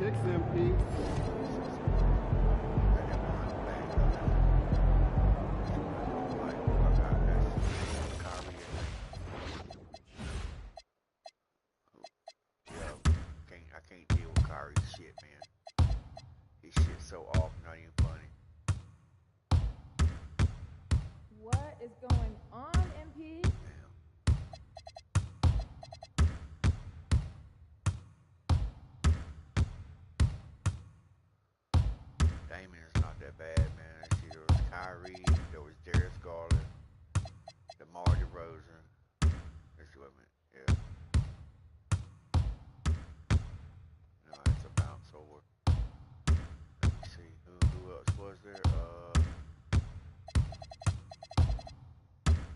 6 MP. I can't deal with Kyrie's shit, man. His shit's so off, not even funny. What is going on, MP? Damon is not that bad, man. See, there was Kyrie, there was Darius Garland, DeMar DeRozan. Let's see what I meant. Yeah. No, it's a bounce over. Let me see. Who else was there?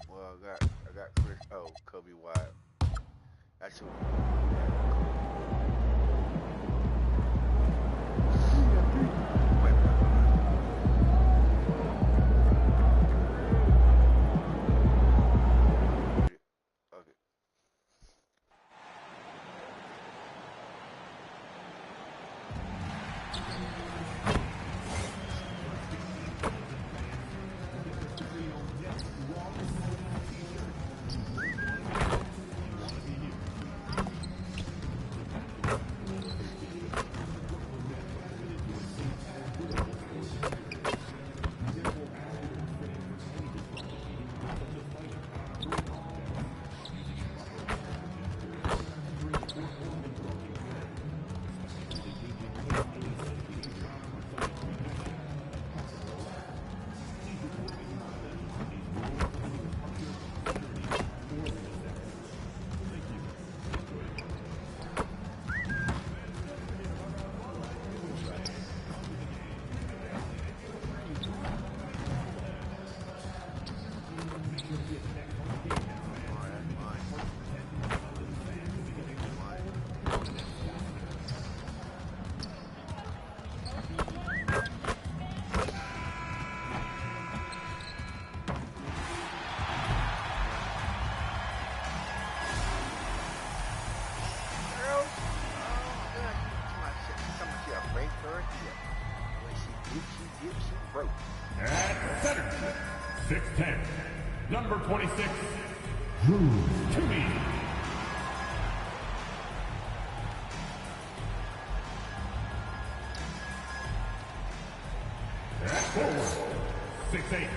Well, I got Chris. Oh, Kobe White. That's who. At center, 6'10", number 26, Toomey. At forward, 6'8",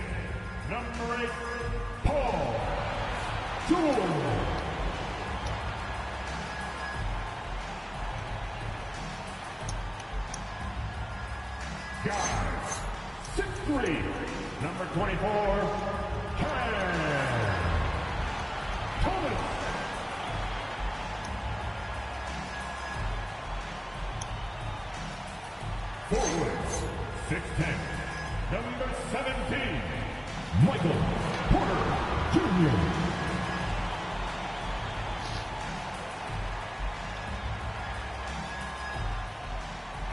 number 8, Paul George. Guards, 6'3", number 24, Thomas. Forwards, 6'10", number 17, Michael Porter Jr.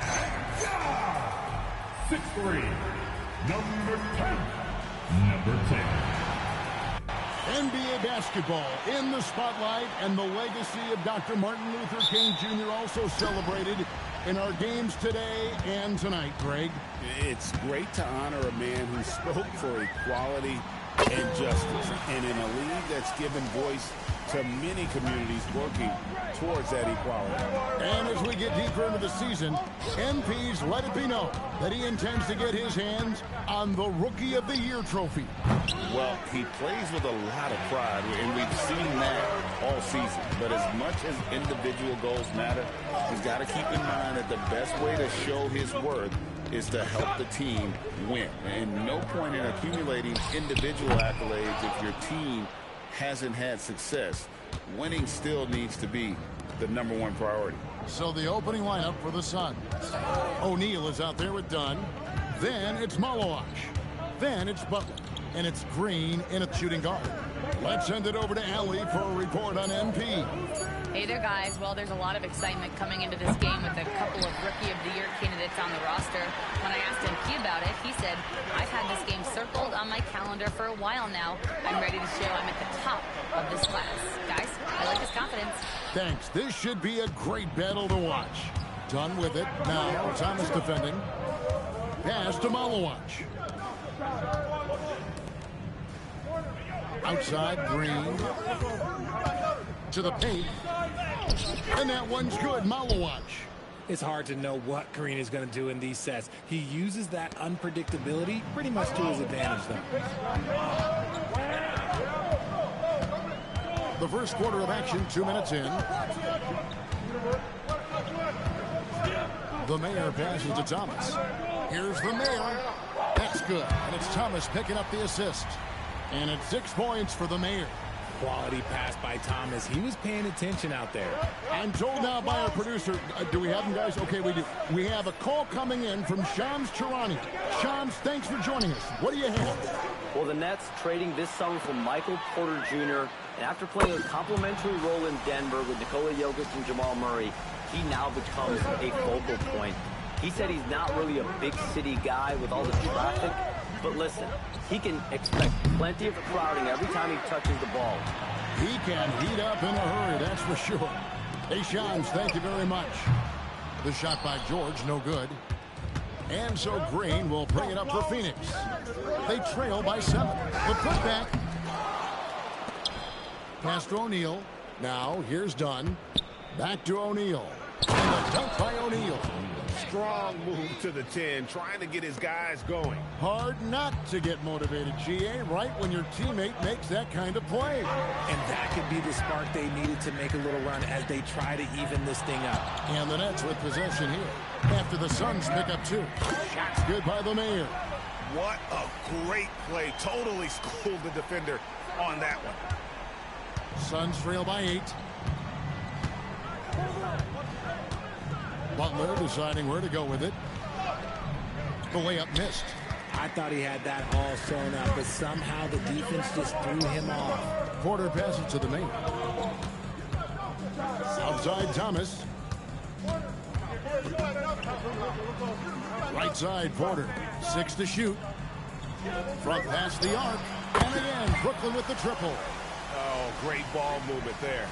And guard, 6'3", number 10. NBA basketball in the spotlight, and the legacy of Dr. Martin Luther King Jr. also celebrated in our games today and tonight, Greg. It's great to honor a man who spoke for equality and justice, and in a league that's given voice to many communities working towards that equality. And as we get deeper into the season, MP's let it be known that he intends to get his hands on the Rookie of the Year trophy. Well, he plays with a lot of pride, and we've seen that all season. But as much as individual goals matter, he's got to keep in mind that the best way to show his worth is to help the team win. And no point in accumulating individual accolades if your team hasn't had success. Winning still needs to be the #1 priority. So the opening lineup for the Suns. O'Neal is out there with Dunn. Then it's Malowash. Then it's Butler. And it's Green in a shooting guard. Let's send it over to Allie for a report on MP. Hey there, guys. Well, there's a lot of excitement coming into this game with a couple of Rookie of the Year candidates on the roster. When I asked MP about it, he said, I've had this game circled on my calendar for a while now. I'm ready to show I'm at the top of this class. Guys, I like his confidence. Thanks. This should be a great battle to watch. Done with it. Now Thomas defending. Pass to Malawach. Outside, Green. To the paint. And that one's good. Malawach. It's hard to know what Green is going to do in these sets. He uses that unpredictability pretty much to his advantage, though. The first quarter of action, 2 minutes in. The Mayor passes to Thomas. Here's the Mayor. That's good. And it's Thomas picking up the assist. And it's 6 points for the Mayor. Quality pass by Thomas. He was paying attention out there. I'm told now by our producer, do we have him, guys? Okay, we do. We have a call coming in from Shams Charania. Shams, thanks for joining us. What do you have? Well, the Nets trading this summer for Michael Porter Jr. And after playing a complimentary role in Denver with Nikola Jokic and Jamal Murray, he now becomes a focal point. He said he's not really a big city guy with all the traffic, but listen, he can expect plenty of crowding every time he touches the ball. He can heat up in a hurry, that's for sure. Hey, Shams, thank you very much. The shot by George, no good. And so Green will bring it up for Phoenix. They trail by 7. The putback. Pass to O'Neal. Now, here's Dunn. Back to O'Neal. And a dunk by O'Neal. Strong move to the 10, trying to get his guys going. Hard not to get motivated, GA, right when your teammate makes that kind of play. And that could be the spark they needed to make a little run as they try to even this thing up. And the Nets with possession here after the Suns pick up 2. Shots good by the Mayor. What a great play. Totally schooled the defender on that one. Suns trail by 8. Butler deciding where to go with it. The layup missed. I thought he had that all sewn up, but somehow the defense just threw him off. Porter passes to the Mayor. Outside Thomas. Right side Porter. 6 to shoot. Front past the arc. And again, Brooklyn with the triple. Oh, great ball movement there.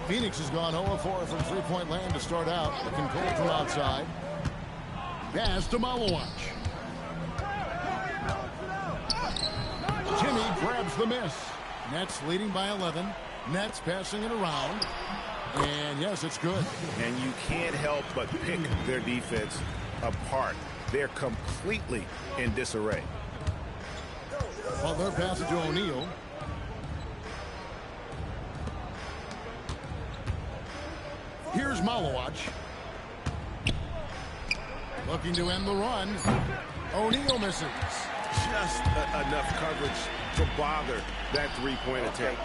Phoenix has gone 0-4 from three-point land to start out. Looking cold from outside. Pass to Malawach. Jimmy grabs the miss. Nets leading by 11. Nets passing it around. And yes, it's good. And you can't help but pick their defense apart. They're completely in disarray. Butler passes to O'Neal. Here's Malawach. Looking to end the run. O'Neal misses. Just enough coverage to bother that three-point attempt.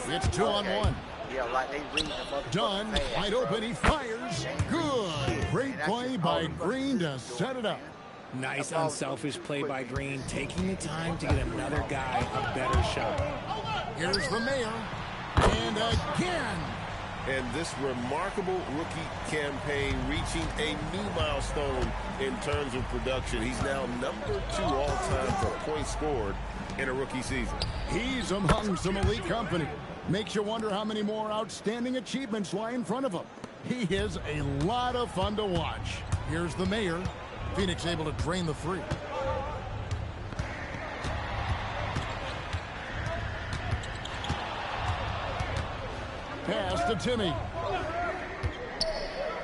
It's 2-on-1. Yeah, like they read the Dunn, wide open, he fires. Good. Great play by Green to set it up. Nice unselfish play by Green, taking the time to get another guy a better shot. Here's the Mayor. And again. And this remarkable rookie campaign reaching a new milestone in terms of production. He's now number 2 all-time for points scored in a rookie season. He's among some elite company. Makes you wonder how many more outstanding achievements lie in front of him. He is a lot of fun to watch. Here's the Mayor. Phoenix able to drain the 3. Pass to Timmy.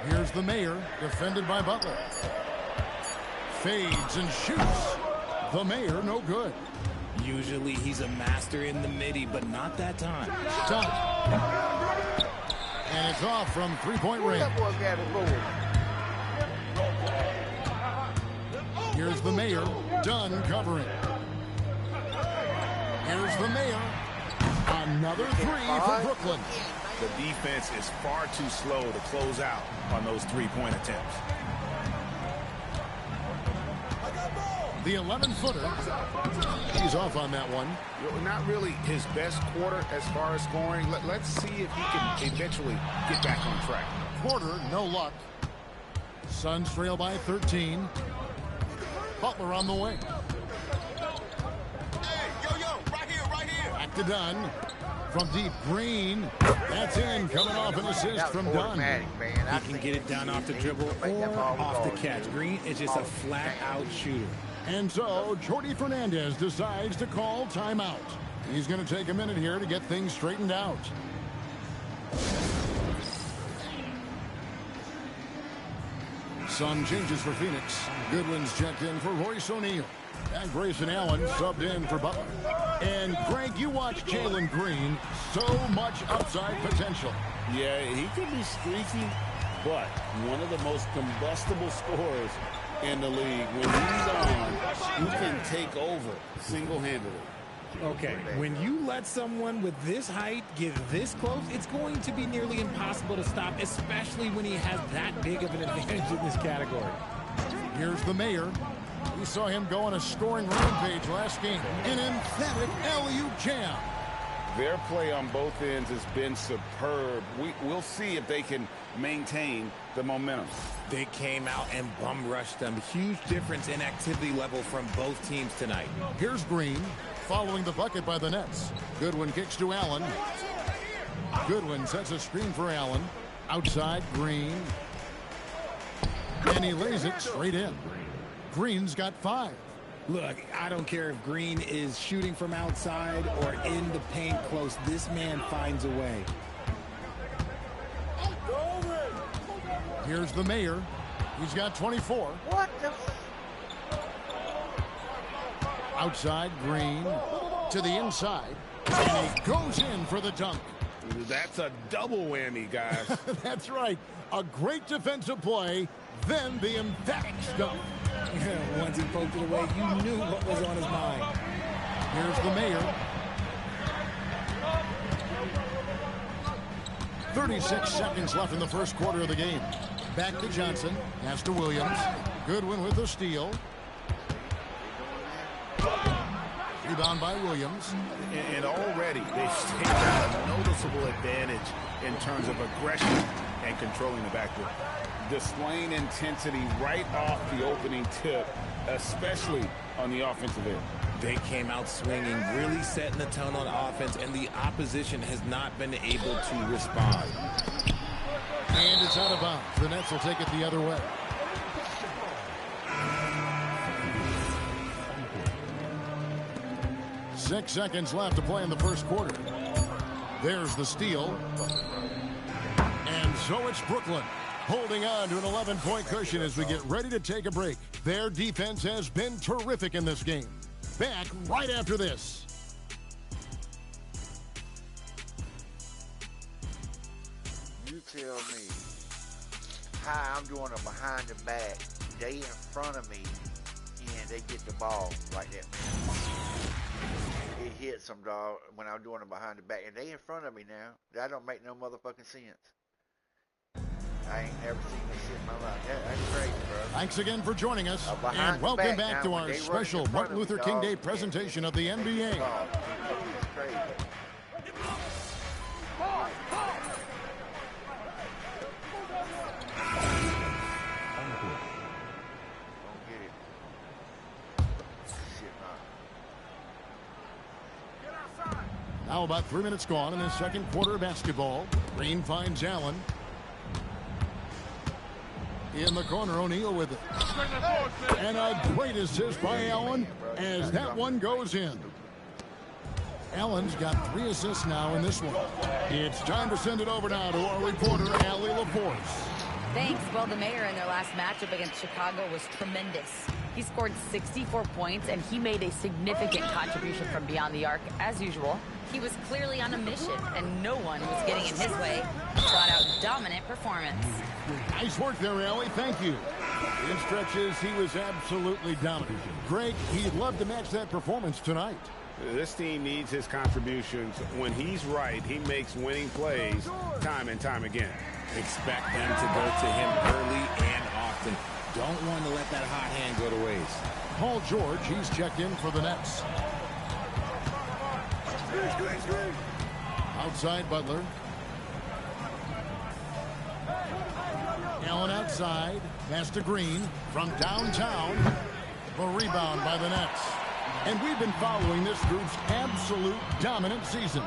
Here's the Mayor, defended by Butler. Fades and shoots. The Mayor, no good. Usually he's a master in the midi, but not that time. Stop. And it's off from three-point range. Here's the Mayor, Dunn covering. Here's the Mayor. Another 3 for Brooklyn. The defense is far too slow to close out on those three-point attempts. The 11-footer. He's off on that one. Not really his best quarter as far as scoring. Let's see if he can eventually get back on track. Porter, no luck. Suns trail by 13. Butler on the wing. Hey, yo, right here. Back to Dunn. From deep, Green. That's in, coming off an assist from Dunn. He can get it down off the dribble or off the catch. Green is just a flat-out shooter. And so, Jordi Fernandez decides to call timeout. He's going to take a minute here to get things straightened out. Some changes for Phoenix. Goodwin's checked in for Royce O'Neal. And Grayson Allen subbed in for Butler. And, Greg, you watch Jalen Green. So much upside potential. Yeah, he could be streaky, but one of the most combustible scorers in the league. When he's on, you can take over single-handedly. Okay, when you let someone with this height get this close, it's going to be nearly impossible to stop, especially when he has that big of an advantage in this category. Here's the mayor. We saw him go on a scoring rampage last game. An emphatic alley-oop jam. Their play on both ends has been superb. We'll see if they can maintain the momentum. They came out and bum rushed them. Huge difference in activity level from both teams tonight. Here's Green following the bucket by the Nets. Goodwin kicks to Allen. Goodwin sets a screen for Allen. Outside, Green. And he lays it straight in. Green's got 5. Look, I don't care if Green is shooting from outside or in the paint close. This man finds a way. Here's the mayor. He's got 24. What the? Outside, Green to the inside. And he goes in for the dunk. That's a double whammy, guys. That's right. A great defensive play, then the emphatic stuff. Once he poked it away, you knew what was on his mind. Here's the mayor. 36 seconds left in the first quarter of the game. Back to Johnson. Pass to Williams. Goodwin with the steal. Rebound by Williams. And already they've taken a noticeable advantage in terms of aggression and controlling the backcourt. Displaying intensity right off the opening tip, especially on the offensive end. They came out swinging, really setting the tone on offense, and the opposition has not been able to respond. And it's out of bounds. The Nets will take it the other way. Six seconds left to play in the first quarter. There's the steal. And so it's Brooklyn holding on to an 11-point cushion as we get ready to take a break. Their defense has been terrific in this game. Back right after this. You tell me how I'm doing a behind the back. They in front of me and they get the ball like that, man. It hits them, dog, when I'm doing it behind the back. And they in front of me now. That don't make no motherfucking sense. I ain't never seen this shit in my life. That's crazy, bro. Thanks again for joining us. And welcome back to our special Martin Luther King Day presentation of the NBA. It's crazy. Now about 3 minutes gone in the second quarter of basketball. Green finds Allen. In the corner, O'Neal with it. And a great assist by Allen as that one goes in. Allen's got 3 assists now in this one. It's time to send it over now to our reporter, Allie LaForce. Thanks. Well, the mayor in their last matchup against Chicago was tremendous. He scored 64 points, and he made a significant contribution from beyond the arc, as usual. He was clearly on a mission, and no one was getting in his way. Flat-out dominant performance. Nice work there, Allie. Thank you. In stretches, he was absolutely dominant. Greg, he'd love to match that performance tonight. This team needs his contributions. When he's right, he makes winning plays time and time again. Expect them to go to him early and often. Don't want to let that hot hand go to waste. Paul George, he's checked in for the Nets. Outside, Butler. Allen outside. Pass to Green from downtown. A rebound by the Nets. And we've been following this group's absolute dominant season.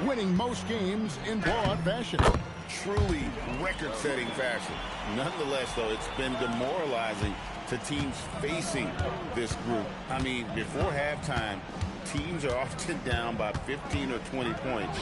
winning most games in blowout fashion. Truly record-setting fashion. Nonetheless, though, it's been demoralizing to teams facing this group. I mean, before halftime, teams are often down by 15 or 20 points.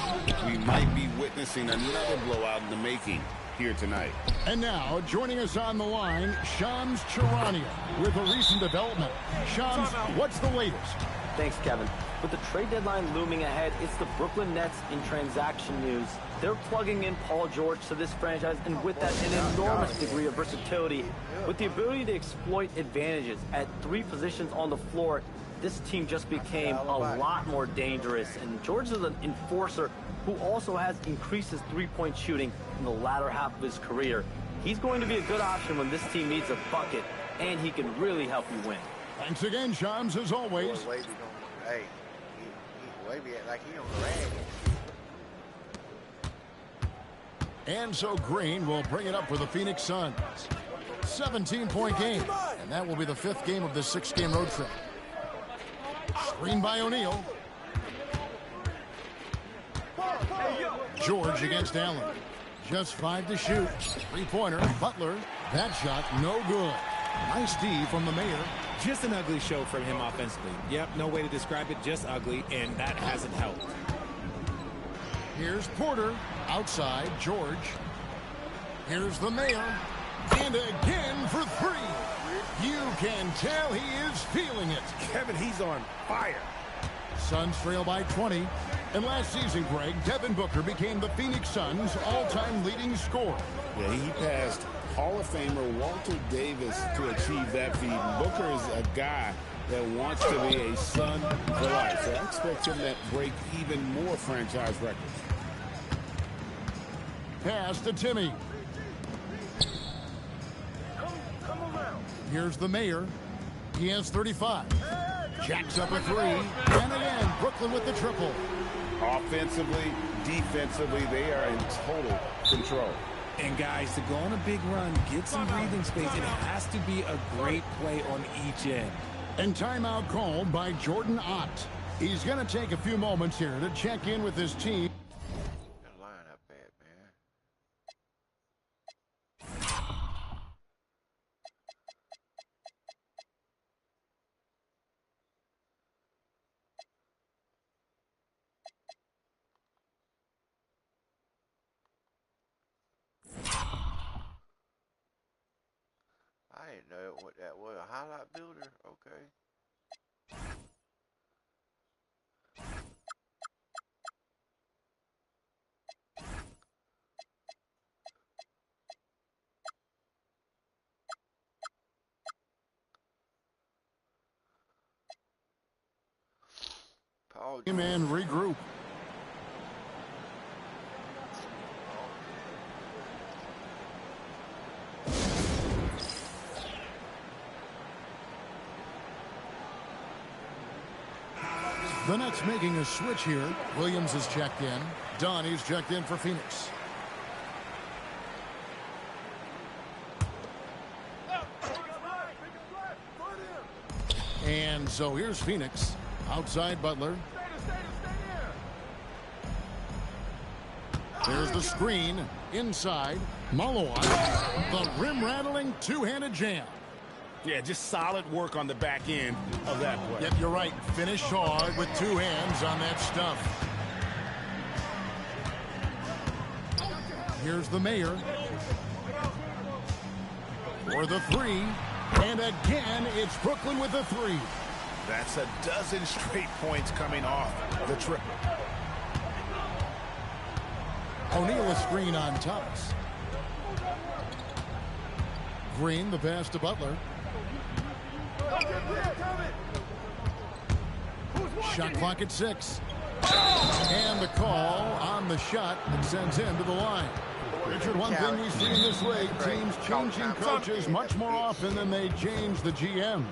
We might be witnessing another blowout in the making here tonight. And now, joining us on the line, Shams Charania with a recent development. Shams, what's the latest? Thanks, Kevin. With the trade deadline looming ahead, it's the Brooklyn Nets in transaction news. They're plugging in Paul George to this franchise, and with that, an enormous degree of versatility. With the ability to exploit advantages at 3 positions on the floor, this team just became a lot more dangerous. And George is an enforcer who also has increased his three-point shooting in the latter half of his career. He's going to be a good option when this team needs a bucket, and he can really help you win. Thanks again, Shams, as always. Boy, Wavy don't, hey, Wavy act like he on the rag. And so Green will bring it up for the Phoenix Suns. 17-point game, and that will be the 5th game of this 6-game road trip. Screen by O'Neal. George against Allen. Just 5 to shoot. 3-pointer, Butler. That shot, no good. Nice D from the Mayor. Just an ugly show from him offensively. Yep, no way to describe it, just ugly, and that hasn't helped. Here's Porter. Outside, George. Here's the Mayor. And again for 3. You can tell he is feeling it. Kevin, he's on fire. Suns trail by 20. And last season, Greg, Devin Booker became the Phoenix Suns' all-time leading scorer. Yeah, he passed Hall of Famer Walter Davis to achieve that feat. Booker is a guy that wants to be a Sun for life. So I expect him to break even more franchise records. Pass to Timmy. Here's the Mayor. He has 35. Jacks up a 3. And again, Brooklyn with the triple. Offensively, defensively, they are in total control. And guys, to go on a big run, get some breathing space, it has to be a great play on each end. And timeout called by Jordan Ott. He's going to take a few moments here to check in with his team. That line up bad, man. I didn't know what that was. A highlight builder? Okay. Paul, And regroup. The Nets making a switch here. Williams is checked in. Donnie's checked in for Phoenix. And so here's Phoenix. Outside Butler. There's the screen. Inside. Maloa. The rim-rattling two-handed jam. Yeah, just solid work on the back end of that play. Yep, you're right. Finish hard with 2 hands on that stuff. Here's the Mayor. For the 3. And again, it's Brooklyn with the 3. That's a dozen straight points coming off the triple. O'Neal a screen on Thomas. Green, the pass to Butler. Shot clock at 6. And the call on the shot that sends him to the line. Richard, one thing we see in this league, teams changing coaches much more often than they change the GM.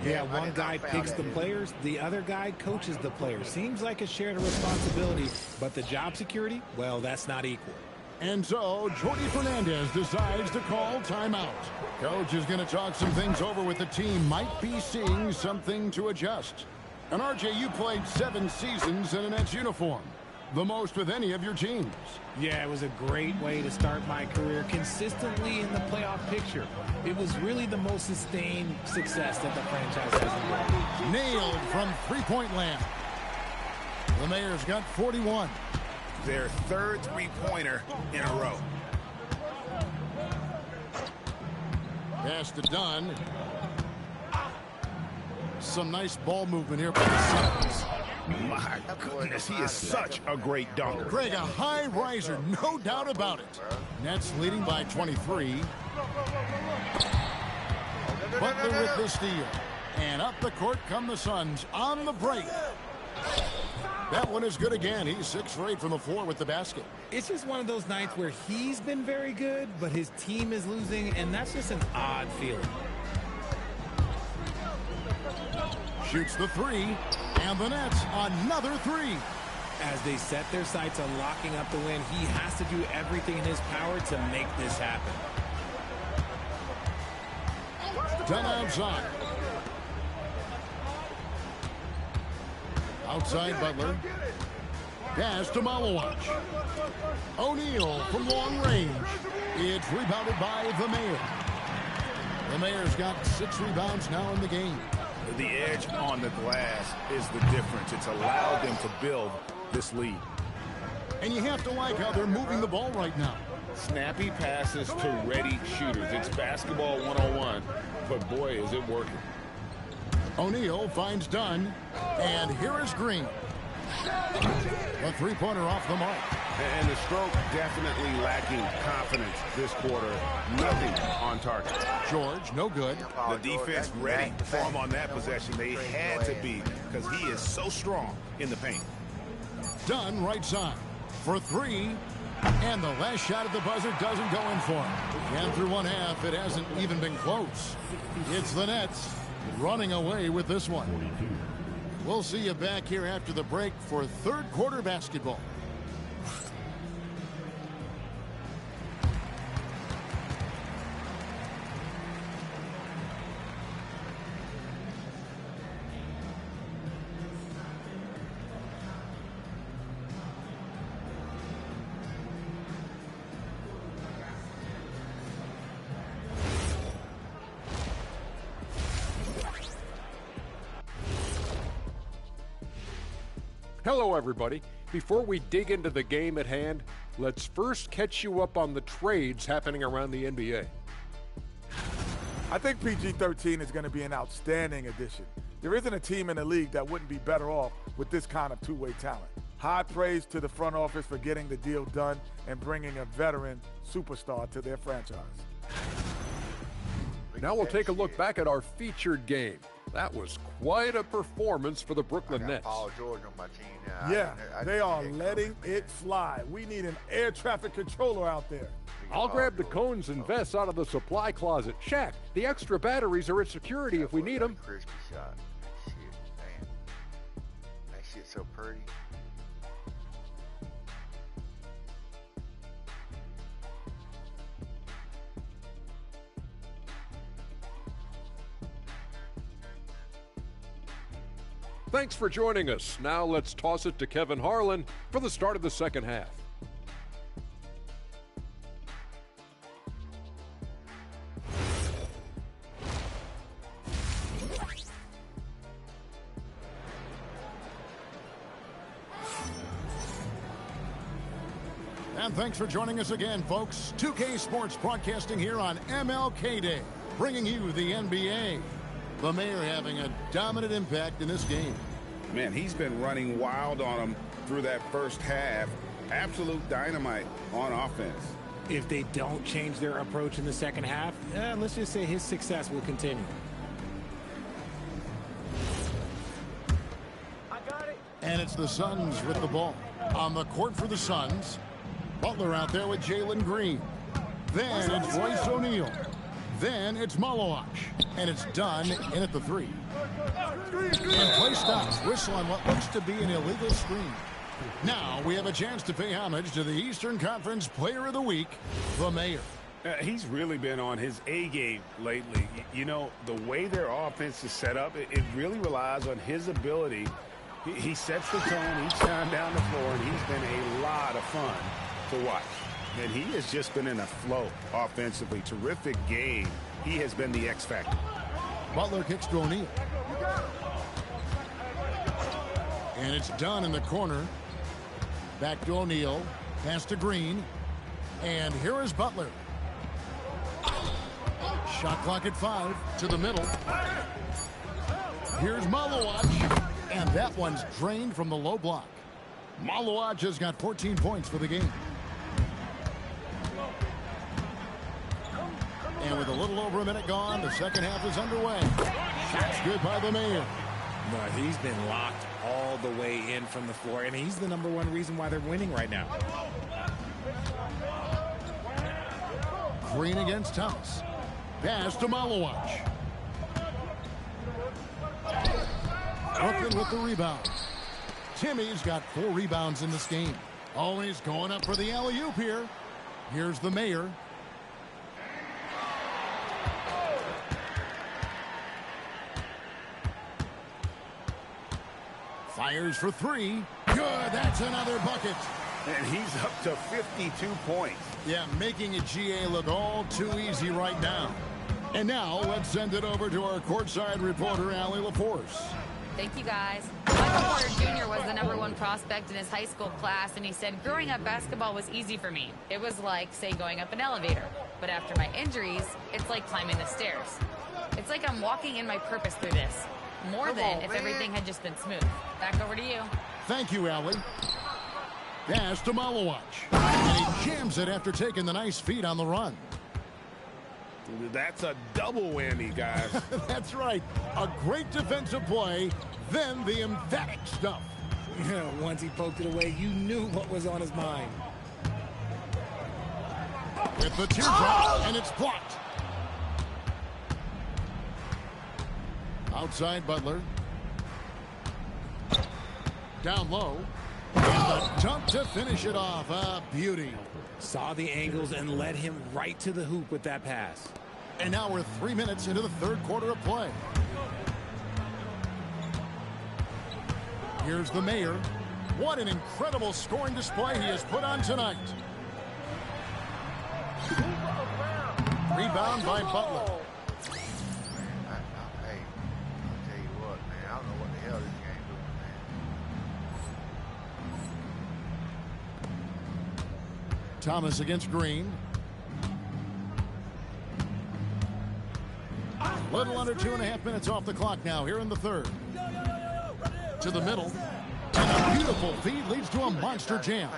Yeah, one guy picks the players, the other guy coaches the players. Seems like a shared responsibility, but the job security, well, that's not equal. And so, Jordi Fernandez decides to call timeout. Coach is going to talk some things over with the team. Might be seeing something to adjust. And RJ, you played 7 seasons in a Nets uniform. the most with any of your teams. Yeah, it was a great way to start my career consistently in the playoff picture. It was really the most sustained success that the franchise has enjoyed. Nailed from three-point land. The Mayor's got 41. Their third three-pointer in a row. Pass to Dunn. Some nice ball movement here by the Suns. My goodness, he is such a great dunker. Greg, a high riser, no doubt about it. Nets leading by 23. Butler with the steal. And up the court come the Suns on the break. That one is good again. He's 6 for 8 from the floor with the basket. It's just one of those nights where he's been very good, but his team is losing, and that's just an odd feeling. Shoots the 3, and the Nets another 3. As they set their sights on locking up the win, he has to do everything in his power to make this happen. Dunn outside. Outside Butler. Pass to Malawach. O'Neal from long range. It's rebounded by the Mayor. The Mayor's got 6 rebounds now in the game. The edge on the glass is the difference. It's allowed them to build this lead. And you have to like how they're moving the ball right now. Snappy passes to ready shooters. It's basketball 101, but boy, is it working. O'Neal finds Dunn, and here is Green. A three-pointer off the mark. And the stroke definitely lacking confidence this quarter. Nothing on target. George, no good. The defense ready for him on that possession. They had to be, because he is so strong in the paint. Dunn right side for 3. And the last shot at the buzzer doesn't go in for him. And through one half, it hasn't even been close. It's the Nets running away with this one. We'll see you back here after the break for third quarter basketball. Hello, everybody. Before we dig into the game at hand, let's first catch you up on the trades happening around the NBA. I think PG-13 is going to be an outstanding addition. There isn't a team in the league that wouldn't be better off with this kind of two-way talent. High praise to the front office for getting the deal done and bringing a veteran superstar to their franchise. Now we'll take a look back at our featured game. That was quite a performance for the Brooklyn Nets. Paul George on my team now. Yeah, they are letting it fly. We need an air traffic controller out there. I'll grab the cones and vests out of the supply closet. Shaq, the extra batteries are at security if we need them. Crispy shot. Shit, man. That shit's so pretty. Thanks for joining us. Now let's toss it to Kevin Harlan for the start of the second half. And thanks for joining us again, folks. 2K Sports broadcasting here on MLK Day, bringing you the NBA. The Mayor having a dominant impact in this game. Man, he's been running wild on them through that first half. Absolute dynamite on offense. If they don't change their approach in the second half, let's just say his success will continue. And it's the Suns with the ball. On the court for the Suns. Butler out there with Jalen Green. Then it's Royce O'Neal. Then it's Malawach. And it's Dunn in at the 3. And play stops. Whistle on what looks to be an illegal screen. Now we have a chance to pay homage to the Eastern Conference Player of the Week, the Mayor. He's really been on his A game lately. You know, the way their offense is set up, it really relies on his ability He sets the tone each time down the floor, and he's been a lot of fun to watch. And he has just been in a flow offensively. Terrific game. He has been the X factor. Butler kicks to O'Neal. And it's done in the corner. Back to O'Neal. Pass to Green. And here is Butler. Shot clock at 5 to the middle. Here's Malowacz. And that one's drained from the low block. Malowacz has got 14 points for the game. And with a little over a minute gone, the second half is underway. Shots good by the Mayor. No, he's been locked all the way in from the floor, and he's the #1 reason why they're winning right now. Green against Thomas. Pass to Malowacz. Brooklyn with the rebound. Timmy's got 4 rebounds in this game. Oh, he's going up for the alley-oop here. Here's the Mayor. Fires for 3. Good. That's another bucket. And he's up to 52 points. Yeah, making a GA look all too easy right now. And now let's send it over to our courtside reporter, Allie LaForce. Thank you, guys. Michael Porter Jr. was the #1 prospect in his high school class, and he said, growing up, basketball was easy for me. It was like, say, going up an elevator. But after my injuries, it's like climbing the stairs. It's like I'm walking in my purpose through this. More than if everything had just been smooth. Back over to you. Thank you, Allie. Pass to Malowacz. And he jams it after taking the nice feed on the run. That's a double whammy, guys. That's right. A great defensive play, then the emphatic stuff. Yeah, once he poked it away, you knew what was on his mind. With the teardrop, and it's blocked. Outside Butler. Down low. And the dunk to finish it off. A beauty. Saw the angles and led him right to the hoop with that pass. And now we're 3 minutes into the third quarter of play. Here's the Mayor. What an incredible scoring display he has put on tonight. Rebound by Butler. Thomas against Green. Little under 2.5 minutes off the clock now here in the third. To the middle. And a beautiful feed leads to a monster jam.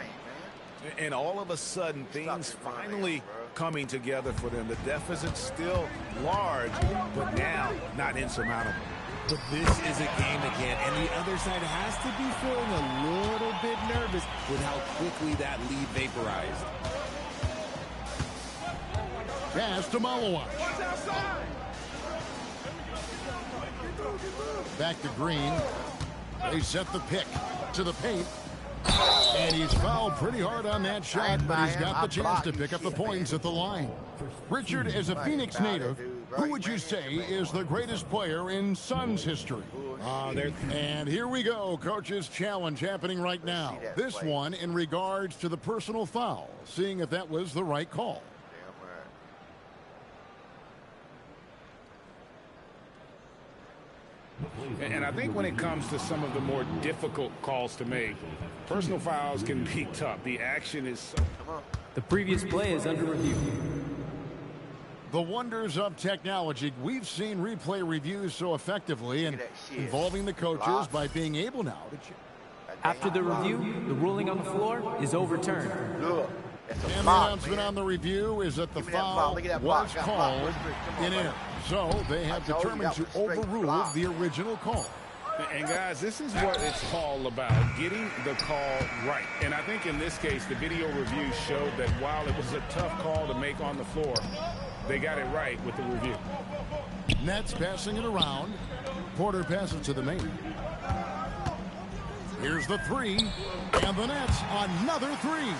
And all of a sudden, things finally coming together for them. The deficit's still large, but now not insurmountable. But this is a game again, and the other side has to be feeling a little bit nervous with how quickly that lead vaporized. Pass to Malowacz. Back to Green. They set the pick to the paint. And he's fouled pretty hard on that shot, but he's got the chance to pick up the points at the line. Richard, as a Phoenix native, who would you say is the greatest player in Suns history? And here we go, coach's challenge happening right now. This one in regards to the personal foul, seeing if that was the right call. And I think when it comes to some of the more difficult calls to make, personal fouls can be tough. The action is so... The previous play is under review. The wonders of technology. We've seen replay reviews so effectively and involving the coaches by being able now to... After the review, the ruling on the floor is overturned. And the announcement on the review is that the foul was called in error. So they have determined to overrule the original call. And guys, this is what it's all about, getting the call right. And I think in this case, the video review showed that while it was a tough call to make on the floor, they got it right with the review. Nets passing it around. Porter passes to the main. Here's the three. And the Nets, another three.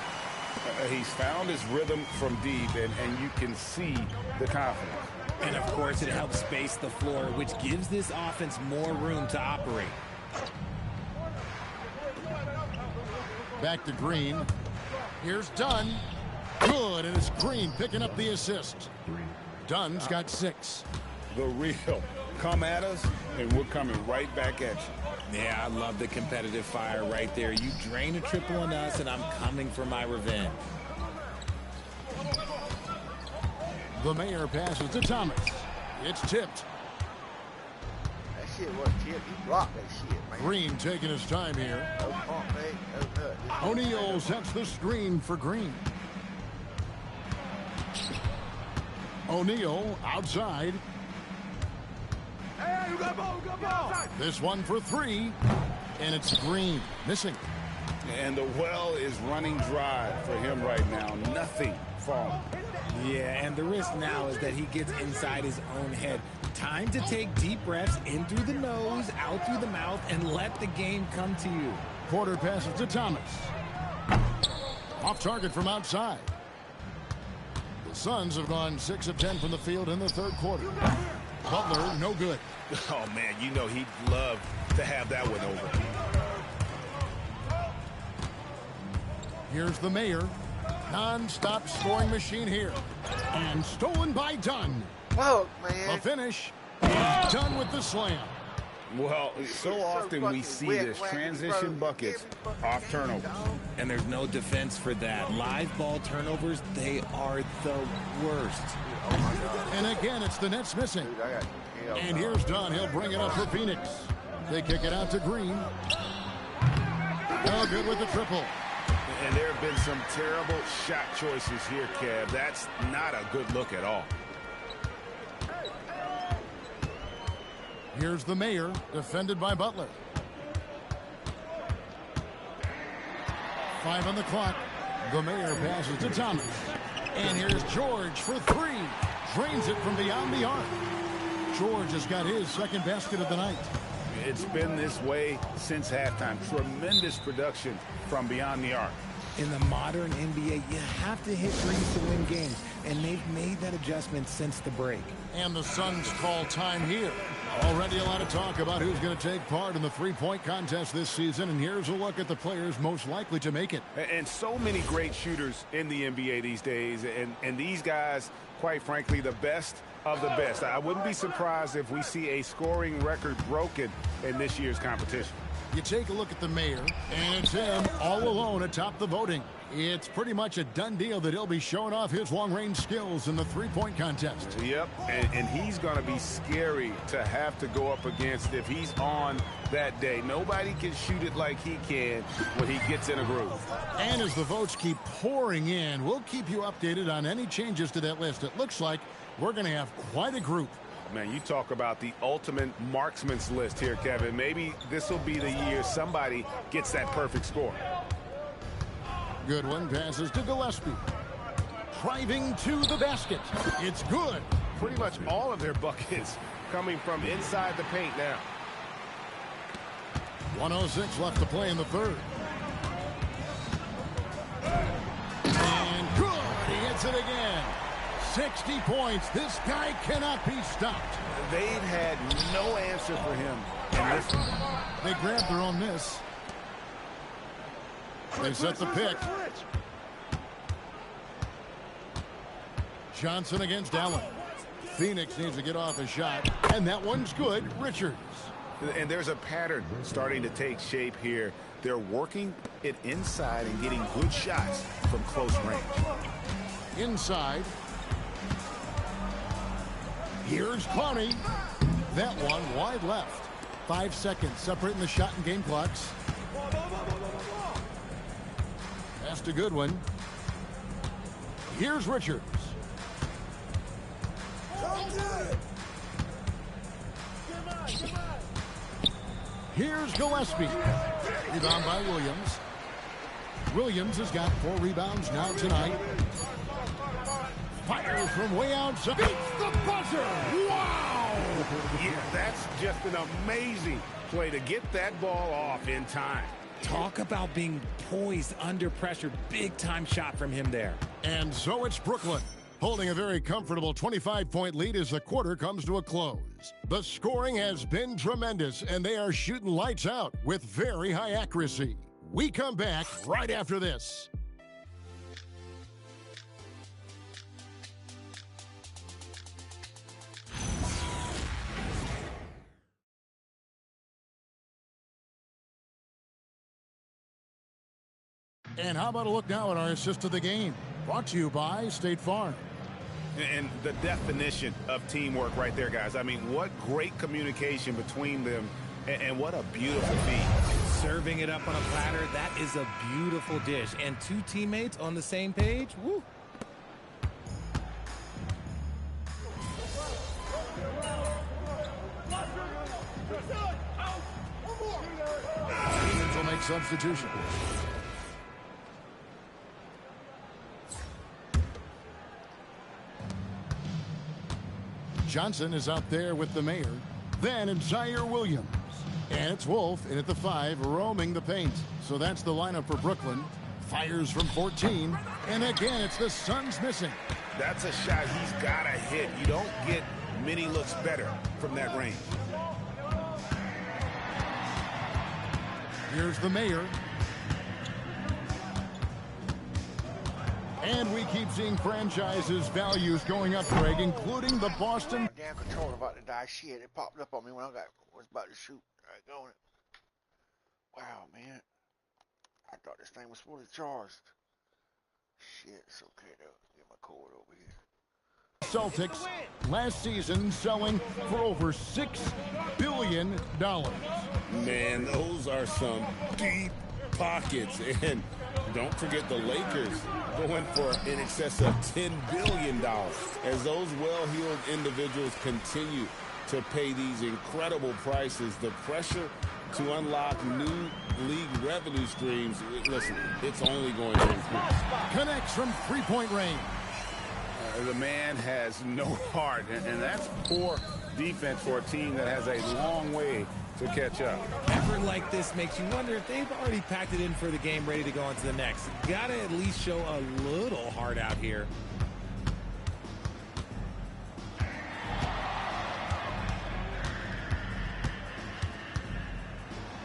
He's found his rhythm from deep, and you can see the confidence. And, of course, it helps space the floor, which gives this offense more room to operate. back to Green. Here's Dunn. Good, and it's Green picking up the assist. Dunn's got 6. The real. Come at us, and we're coming right back at you. Yeah, I love the competitive fire right there. You drain a triple on us, and I'm coming for my revenge. The Mayor passes to Thomas. It's tipped. That shit wasn't tipped. He blocked that shit, man. Green taking his time here. No pump fake, no nut. O'Neal sets the screen for Green. O'Neal outside. Hey, you got ball, you got ball. This one for 3, and it's Green missing. And the well is running dry for him right now. Nothing falling. Yeah, and the risk now is that he gets inside his own head. Time to take deep breaths in through the nose, out through the mouth, and let the game come to you. Porter passes to Thomas. Off target from outside. The Suns have gone 6 of 10 from the field in the third quarter. Butler, no good. Oh, man, you know he'd love to have that one over. Here's the Mayor. Non-stop scoring machine here. And stolen by Dunn. Oh, man. A finish. And Dunn with the slam. Well, so often we see this transition buckets off turnovers. And there's no defense for that. Live ball turnovers, they are the worst. And again, it's the Nets missing. And here's Dunn. He'll bring it up for Phoenix. They kick it out to Green. No good with the triple. And there have been some terrible shot choices here, Kev. That's not a good look at all. Here's the Mayor, defended by Butler. 5 on the clock. The Mayor passes to Thomas. And here's George for 3. Drains it from beyond the arc. George has got his second basket of the night. It's been this way since halftime. Tremendous production from beyond the arc. In the modern NBA, you have to hit threes to win games, and they've made that adjustment since the break. And the Suns call time here. Already a lot of talk about who's going to take part in the three-point contest this season, and here's a look at the players most likely to make it. And so many great shooters in the NBA these days, and these guys, quite frankly, the best of the best. I wouldn't be surprised if we see a scoring record broken in this year's competition. You take a look at the Mayor, and it's him all alone atop the voting. It's pretty much a done deal that he'll be showing off his long-range skills in the three-point contest. Yep, and he's going to be scary to have to go up against if he's on that day. Nobody can shoot it like he can when he gets in a groove. And as the votes keep pouring in, we'll keep you updated on any changes to that list. It looks like we're going to have quite a group. Man, you talk about the ultimate marksman's list here, Kevin. Maybe this will be the year somebody gets that perfect score. Good one, passes to Gillespie. Driving to the basket. It's good. Pretty much all of their buckets coming from inside the paint now. 1:06 left to play in the third. And good. He hits it again. 60 points. This guy cannot be stopped. They've had no answer for him in this one. They grabbed their own miss. They set the pick. Johnson against Allen. Phoenix needs to get off a shot, and that one's good. Richards. And there's a pattern starting to take shape here. They're working it inside and getting good shots from close range. Inside. Here's Clowney. That one wide left. 5 seconds separating the shot and game clocks. That's a good one. Here's Richards. Here's Gillespie. Rebound by Williams. Williams has got 4 rebounds now tonight. Fires from way outside. Beats the buzzer. Wow! Yeah, that's just an amazing play to get that ball off in time. Talk about being poised under pressure. Big time shot from him there. And so it's Brooklyn, holding a very comfortable 25-point lead as the quarter comes to a close. The scoring has been tremendous, and they are shooting lights out with very high accuracy. We come back right after this. And how about a look now at our assist to the game? Brought to you by State Farm. And the definition of teamwork right there, guys. I mean, what great communication between them, and what a beautiful feat. Serving it up on a platter, that is a beautiful dish. And two teammates on the same page, woo. Stevens will make substitution. Johnson is out there with the mayor. Then it's Zaire Williams. And it's Wolf in at the 5, roaming the paint. So that's the lineup for Brooklyn. Fires from 14. And again, it's the Suns missing. That's a shot he's got to hit. You don't get many looks better from that range. Here's the mayor. And we keep seeing franchises' values going up, Greg, including the Boston. Damn controller about to die. Shit, it popped up on me when I was about to shoot. Right, going. Wow, man. I thought this thing was fully charged. Shit, it's okay though. Get my cord over here. Celtics last season selling for over $6 billion. Man, those are some deep pockets. And don't forget the Lakers going for in excess of $10 billion as those well-heeled individuals continue to pay these incredible prices. The pressure to unlock new league revenue streams, listen, it's only going to increase. Connects from three-point range. The man has no heart, and that's poor defense for a team that has a long way to catch up. Effort like this makes you wonder if they've already packed it in for the game, ready to go on to the next. Gotta at least show a little heart out here.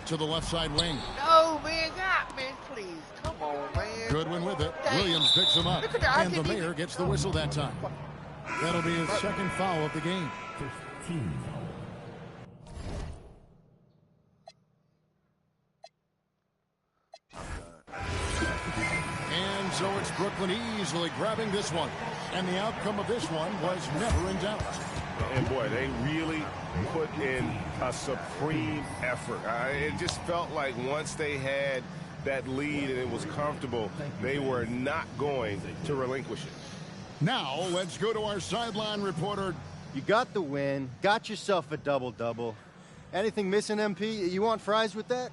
To the left side wing. No, man, God, man, please. Come on, man. Goodwin with it. Dang. Williams picks him up. And the mayor gets the whistle that time. That'll be his second foul of the game. 15. And so it's Brooklyn easily grabbing this one. And the outcome of this one was never in doubt. And boy, they really put in a supreme effort. It just felt like once they had that lead and it was comfortable, they were not going to relinquish it. Now let's go to our sideline reporter. You got the win, got yourself a double-double. Anything missing, MP? You want fries with that?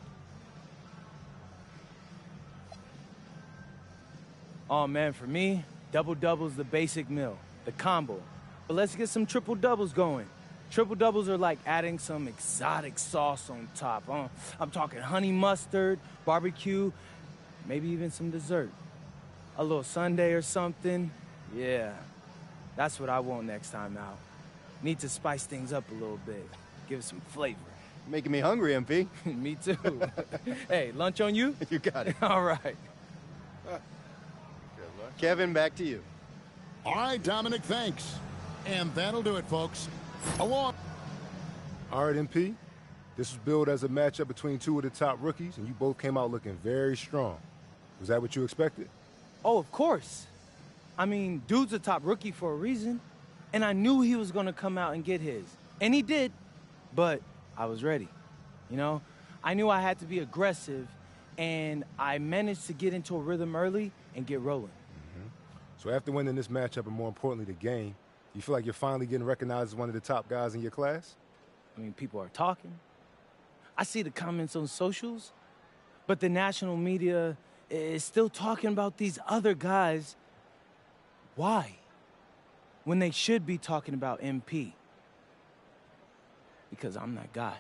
Oh, man, for me, double-double's the basic meal, the combo. But let's get some triple-doubles going. Triple-doubles are like adding some exotic sauce on top. I'm talking honey mustard, barbecue, maybe even some dessert. A little sundae or something. Yeah, that's what I want next time out. Need to spice things up a little bit. Give it some flavor. Making me hungry, MP. Me too. Hey, lunch on you? You got it. All right. Kevin, back to you. All right, Dominic, thanks. And that'll do it, folks. Along. All right, MP. This was billed as a matchup between two of the top rookies, and you both came out looking very strong. Was that what you expected? Oh, of course. I mean, dude's a top rookie for a reason. And I knew he was going to come out and get his. And he did. But I was ready. You know, I knew I had to be aggressive, and I managed to get into a rhythm early and get rolling. So after winning this matchup, and more importantly, the game, you feel like you're finally getting recognized as one of the top guys in your class? I mean, people are talking. I see the comments on socials, but the national media is still talking about these other guys. Why? When they should be talking about MP. Because I'm that guy.